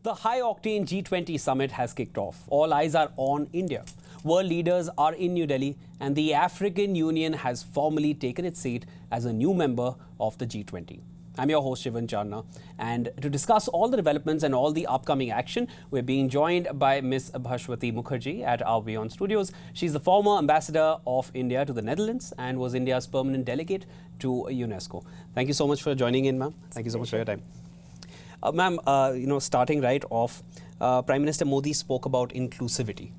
The high-octane G20 Summit has kicked off. All eyes are on India. World leaders are in New Delhi, and the African Union has formally taken its seat as a new member of the G20. I'm your host, Shivan, Chanana, and to discuss all the developments and all the upcoming action, we're being joined by Ms. Bhaswati Mukherjee at our WION studios. She's the former Ambassador of India to the Netherlands and was India's permanent delegate to UNESCO. Thank you so much for joining in, ma'am. Thank you so much for your time. Ma'am, starting right off, Prime Minister Modi spoke about inclusivity.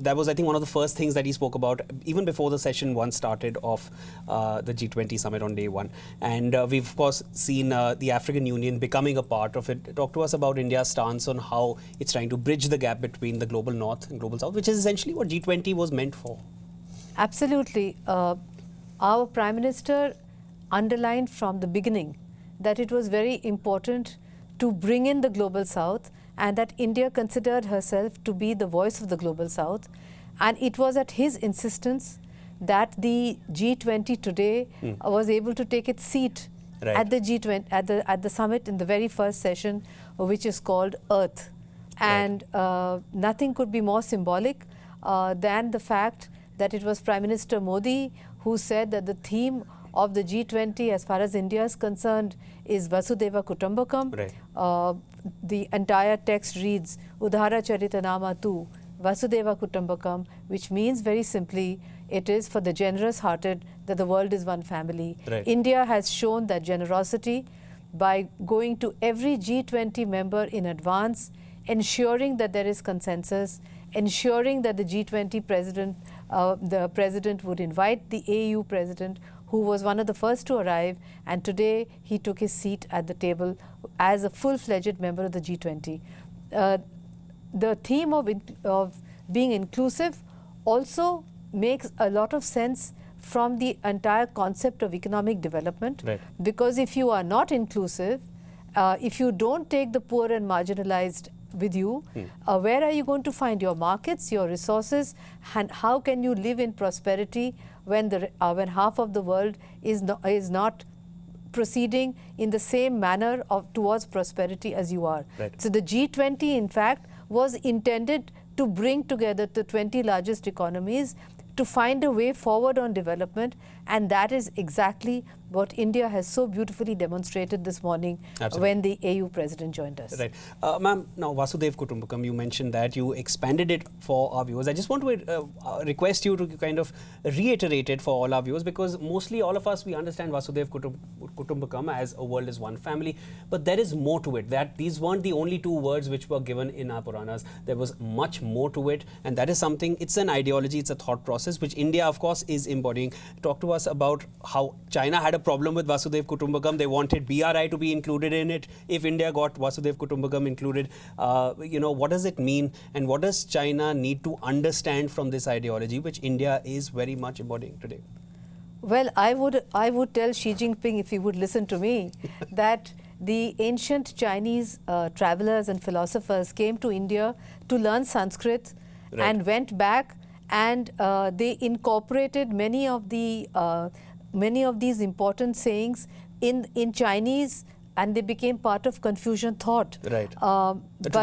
That was, I think, one of the first things that he spoke about even before the session one started of the G20 Summit on day one. And we've, of course, seen the African Union becoming a part of it. Talk to us about India's stance on how it's trying to bridge the gap between the global north and global south, which is essentially what G20 was meant for. Absolutely. Our Prime Minister underlined from the beginning that it was very important to bring in the global south, and that India considered herself to be the voice of the global south. And it was at his insistence that the G20 today was able to take its seat at the G20 at the summit in the very first session, which is called Earth. And nothing could be more symbolic than the fact that it was Prime Minister Modi who said that the theme of the G20 as far as India is concerned is Vasudhaiva Kutumbakam. The entire text reads Udhara Charitanama Tu Vasudhaiva Kutumbakam, which means very simply it is for the generous hearted that the world is one family. India has shown that generosity by going to every G20 member in advance, ensuring that there is consensus, ensuring that the G20 president, the president would invite the AU president, who was one of the first to arrive, and today he took his seat at the table as a full-fledged member of the G20. The theme of being inclusive also makes a lot of sense from the entire concept of economic development, because if you are not inclusive, if you don't take the poor and marginalized with you, where are you going to find your markets, your resources, and how can you live in prosperity when half of the world is not proceeding in the same manner towards prosperity as you are? So the G20, in fact, was intended to bring together the 20 largest economies to find a way forward on development, and that is exactly what India has so beautifully demonstrated this morning when the AU president joined us. Ma'am, now Vasudhaiva Kutumbakam, you mentioned that you expanded it for our viewers. I just want to request you to kind of reiterate it for all our viewers, because mostly all of us, we understand Vasudhaiva Kutumbakam as a world is one family, but there is more to it. That these weren't the only two words which were given in our Puranas. There was much more to it, and that is something, it's an ideology, it's a thought process, which India, of course, is embodying. Talk to us about how China had a problem with Vasudhaiva Kutumbakam. They wanted BRI to be included in it. If India got Vasudhaiva Kutumbakam included, what does it mean, and what does China need to understand from this ideology, which India is very much embodying today? Well, I would tell Xi Jinping, if he would listen to me, that the ancient Chinese travelers and philosophers came to India to learn Sanskrit and went back, and they incorporated many of these important sayings in Chinese, and they became part of Confucian thought. Today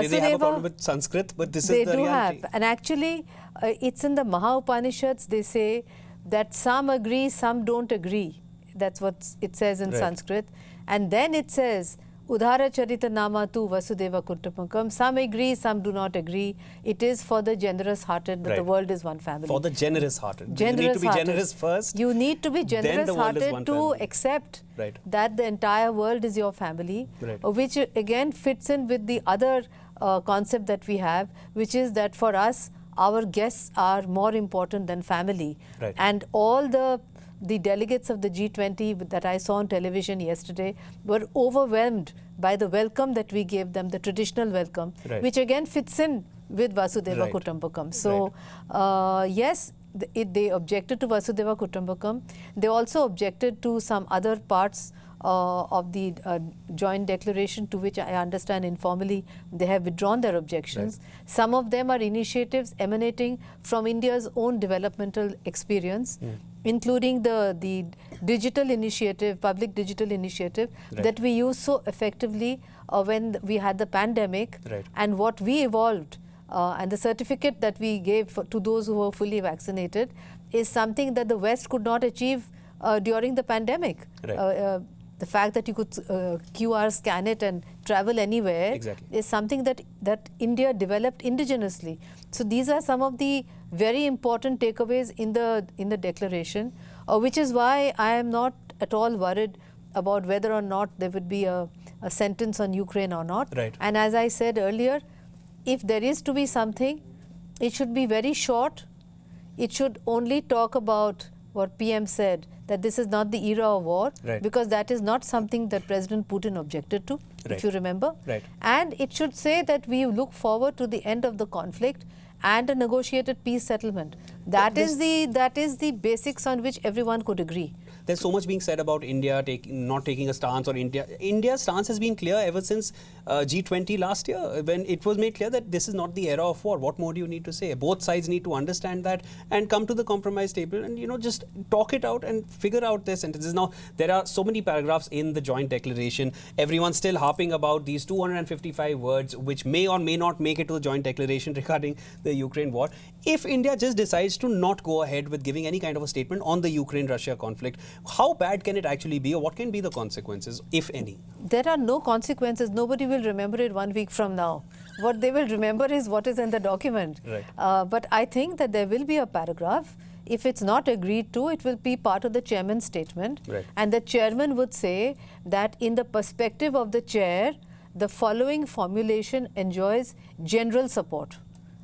they have a problem with Sanskrit, but this is the reality. They do have, and actually it's in the Maha Upanishads. They say that some agree, some don't agree. That's what it says in Sanskrit. And then it says Udhara Charitanama Tu Vasudhaiva Kutumbakam. Some agree, some do not agree. It is for the generous hearted that the world is one family. For the generous hearted. You need to be generous first. You need to be generous hearted to accept that the entire world is your family, which again fits in with the other concept that we have, which is that for us, our guests are more important than family. And all the delegates of the G20 that I saw on television yesterday were overwhelmed by the welcome that we gave them, the traditional welcome, which again fits in with Vasudhaiva Kutumbakam. So, yes, they objected to Vasudhaiva Kutumbakam. They also objected to some other parts of the joint declaration, to which I understand informally they have withdrawn their objections. Right. Some of them are initiatives emanating from India's own developmental experience, including the digital initiative, public digital initiative, right. that we used so effectively when we had the pandemic, right. and what we evolved and the certificate that we gave to those who were fully vaccinated is something that the West could not achieve during the pandemic. Right. The fact that you could QR scan it and travel anywhere exactly. is something that India developed indigenously. So these are some of the very important takeaways in the declaration, which is why I am not at all worried about whether or not there would be a sentence on Ukraine or not. Right. And as I said earlier, if there is to be something, it should be very short. It should only talk about what PM said, that this is not the era of war, right. because that is not something that President Putin objected to, right. if you remember. Right. And it should say that we look forward to the end of the conflict and a negotiated peace settlement. That is the basics on which everyone could agree. There's so much being said about India not taking a stance, or India's stance has been clear ever since G20 last year, when it was made clear that this is not the era of war. What more do you need to say? Both sides need to understand that and come to the compromise table and, just talk it out and figure out their sentences. Now, there are so many paragraphs in the joint declaration. Everyone's still harping about these 255 words, which may or may not make it to the joint declaration regarding the Ukraine war. If India just decides to not go ahead with giving any kind of a statement on the Ukraine-Russia conflict, how bad can it actually be, or what can be the consequences, if any? There are no consequences. Nobody will remember it 1 week from now. What they will remember is what is in the document. Right. But I think that there will be a paragraph. If it's not agreed to, it will be part of the chairman's statement. Right. And the chairman would say that in the perspective of the chair, the following formulation enjoys general support.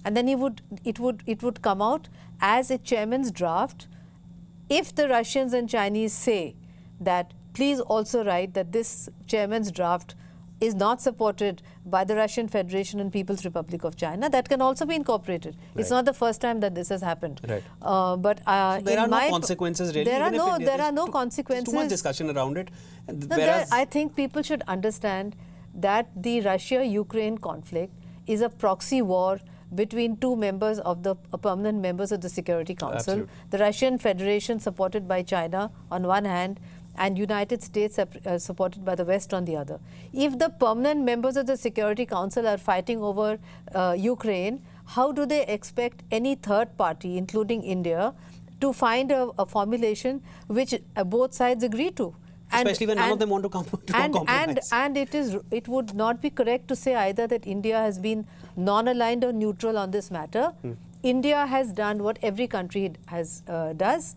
And then it would come out as a chairman's draft. If the Russians and Chinese say that, please also write that this chairman's draft is not supported by the Russian Federation and People's Republic of China, that can also be incorporated. Right. It's not the first time that this has happened. Right. But so there are no consequences really. There are no consequences. There's too much discussion around it. I think people should understand that the Russia-Ukraine conflict is a proxy war between two members of the permanent members of the Security Council. Absolutely. The Russian Federation, supported by China on one hand, and United States supported by the West on the other. If the permanent members of the Security Council are fighting over Ukraine, how do they expect any third party, including India, to find a formulation which both sides agree to? Especially when none of them want to compromise. And it would not be correct to say either that India has been non-aligned or neutral on this matter. India has done what every country does.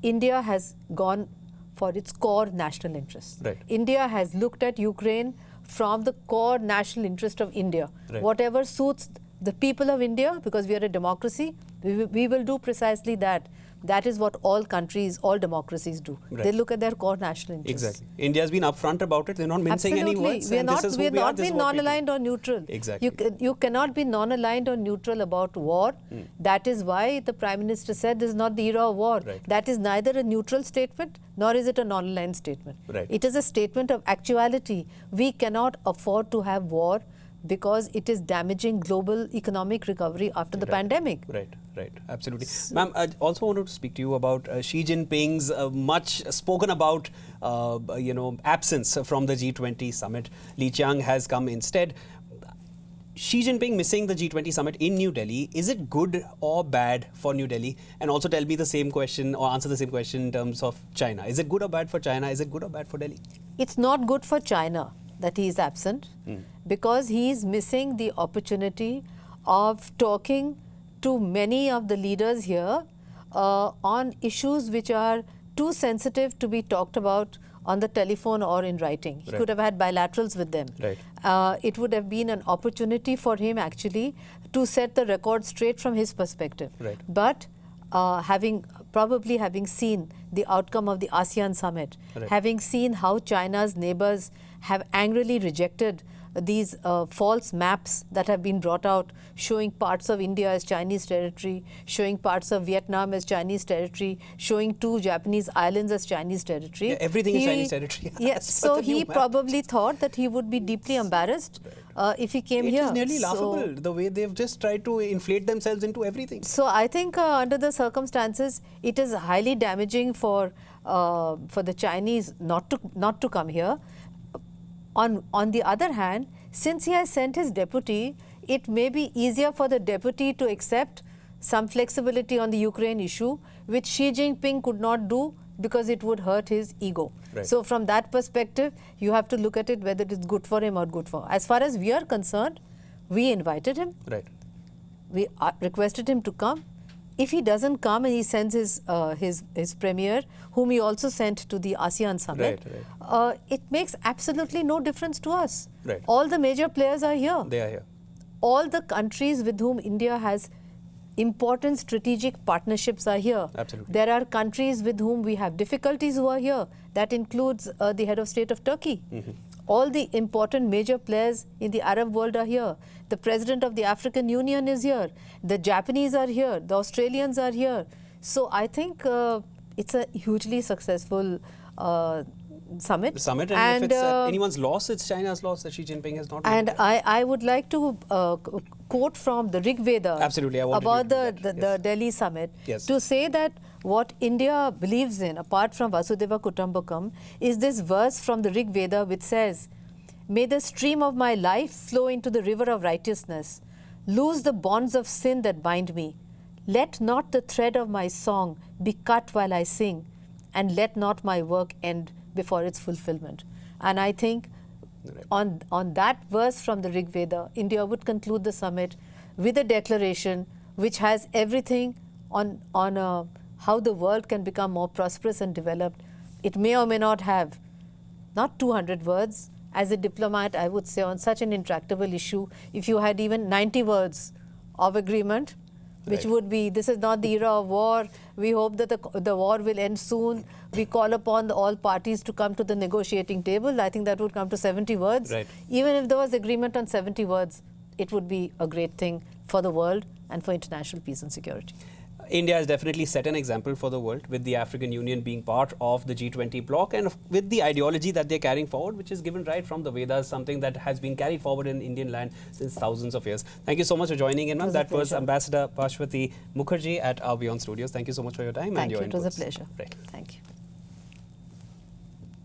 India has gone for its core national interests. Right. India has looked at Ukraine from the core national interest of India. Right. Whatever suits the people of India, because we are a democracy, we will do precisely that. That is what all countries, all democracies do. Right. They look at their core national interests. Exactly. India has been upfront about it. They're not mincing any words. We are not being non-aligned or neutral. Exactly. You cannot be non-aligned or neutral about war. That is why the Prime Minister said this is not the era of war. Right. That is neither a neutral statement nor is it a non-aligned statement. Right. It is a statement of actuality. We cannot afford to have war because it is damaging global economic recovery after the pandemic. Right, absolutely. Ma'am, I also wanted to speak to you about Xi Jinping's much spoken about, absence from the G20 summit. Li Qiang has come instead. Xi Jinping missing the G20 summit in New Delhi, is it good or bad for New Delhi? And also tell me the same question, or answer the same question in terms of China. Is it good or bad for China? Is it good or bad for Delhi? It's not good for China that he is absent, because he is missing the opportunity of talking to many of the leaders here on issues which are too sensitive to be talked about on the telephone or in writing. He could have had bilaterals with them. Right. It would have been an opportunity for him actually to set the record straight from his perspective. Right. But having seen the outcome of the ASEAN summit, having seen how China's neighbors have angrily rejected these false maps that have been brought out showing parts of India as Chinese territory, showing parts of Vietnam as Chinese territory, showing 2 Japanese islands as Chinese territory. Yeah, everything is Chinese territory. Yes, so he probably thought that he would be deeply embarrassed if he came here. It is nearly laughable, the way they've just tried to inflate themselves into everything. So I think under the circumstances, it is highly damaging for the Chinese not to come here. On the other hand, since he has sent his deputy, it may be easier for the deputy to accept some flexibility on the Ukraine issue, which Xi Jinping could not do because it would hurt his ego. Right. So from that perspective, you have to look at it whether it's good for him or good for. As far as we are concerned, we invited him. Right. We requested him to come. If he doesn't come and he sends his premier, whom he also sent to the ASEAN summit, it makes absolutely no difference to us. Right. All the major players are here. They are here. All the countries with whom India has important strategic partnerships are here. Absolutely. There are countries with whom we have difficulties who are here. That includes the head of state of Turkey. All the important major players in the Arab world are here. The president of the African Union is here. The Japanese are here. The Australians are here. So I think it's a hugely successful summit. The summit, and if it's anyone's loss, it's China's loss that Xi Jinping has not. And I would like to quote from the Rig Veda. Absolutely, I about wanted the Delhi summit, Yes. to say that what India believes in, apart from Vasudhaiva Kutumbakam, is this verse from the Rig Veda which says, "May the stream of my life flow into the river of righteousness. Loose the bonds of sin that bind me. Let not the thread of my song be cut while I sing, and let not my work end before its fulfillment." And I think on that verse from the Rig Veda, India would conclude the summit with a declaration which has everything on how the world can become more prosperous and developed. It may or may not have not 200 words. As a diplomat, I would say on such an intractable issue, if you had even 90 words of agreement, which would be, this is not the era of war, we hope that the war will end soon, we call upon all parties to come to the negotiating table, I think that would come to 70 words. Right. Even if there was agreement on 70 words, it would be a great thing for the world and for international peace and security. India has definitely set an example for the world, with the African Union being part of the G20 bloc, and with the ideology that they're carrying forward, which is given right from the Vedas, something that has been carried forward in Indian land since thousands of years. Thank you so much for joining in, ma'am. That was Ambassador Bhaswati Mukherjee at our WION studios. Thank you so much for your time and your inputs. It was a pleasure. Right. Thank you.